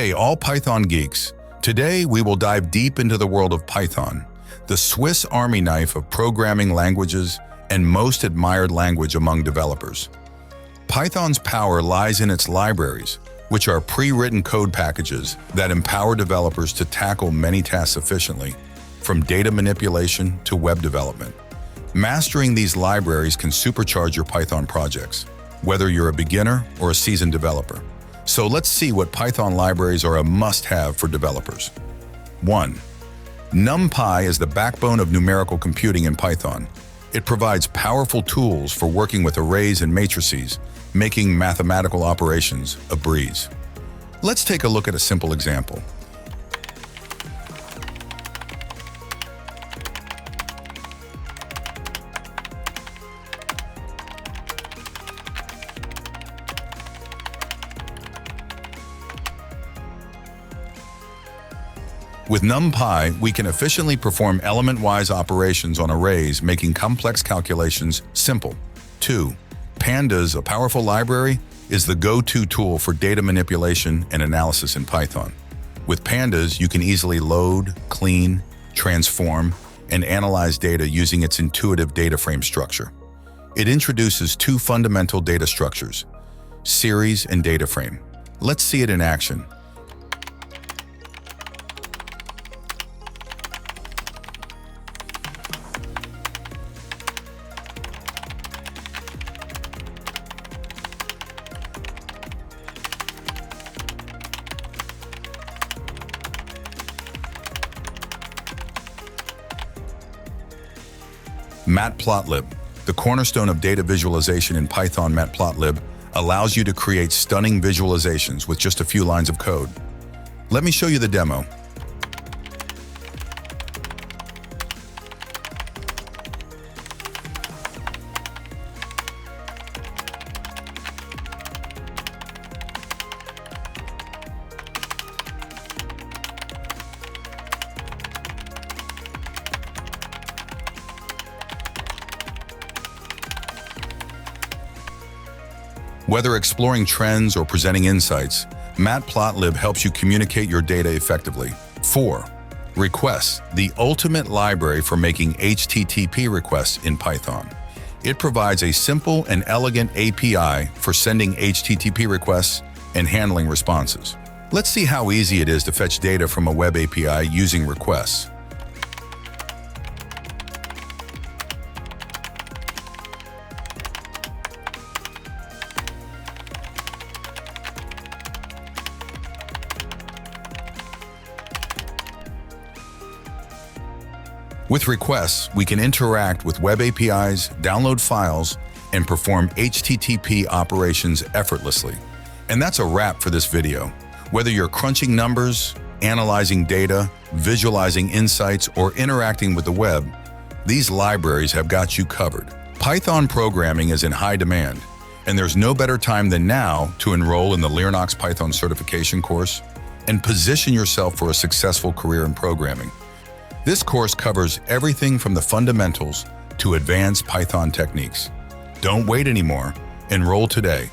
Hey, all Python geeks. Today, we will dive deep into the world of Python, the Swiss Army knife of programming languages and most admired language among developers. Python's power lies in its libraries, which are pre-written code packages that empower developers to tackle many tasks efficiently, from data manipulation to web development. Mastering these libraries can supercharge your Python projects, whether you're a beginner or a seasoned developer. So let's see what Python libraries are a must-have for developers. 1. NumPy is the backbone of numerical computing in Python. It provides powerful tools for working with arrays and matrices, making mathematical operations a breeze. Let's take a look at a simple example. With NumPy, we can efficiently perform element-wise operations on arrays, making complex calculations simple. 2. Pandas, a powerful library, is the go-to tool for data manipulation and analysis in Python. With Pandas, you can easily load, clean, transform, and analyze data using its intuitive data frame structure. It introduces two fundamental data structures, series and data frame. Let's see it in action. Matplotlib, the cornerstone of data visualization in Python. Matplotlib allows you to create stunning visualizations with just a few lines of code. Let me show you the demo. Whether exploring trends or presenting insights, Matplotlib helps you communicate your data effectively. 4. Requests, the ultimate library for making HTTP requests in Python. It provides a simple and elegant API for sending HTTP requests and handling responses. Let's see how easy it is to fetch data from a web API using requests. With requests, we can interact with web APIs, download files, and perform HTTP operations effortlessly. And that's a wrap for this video. Whether you're crunching numbers, analyzing data, visualizing insights, or interacting with the web, these libraries have got you covered. Python programming is in high demand, and there's no better time than now to enroll in the LearnowX Python certification course and position yourself for a successful career in programming. This course covers everything from the fundamentals to advanced Python techniques. Don't wait anymore. Enroll today.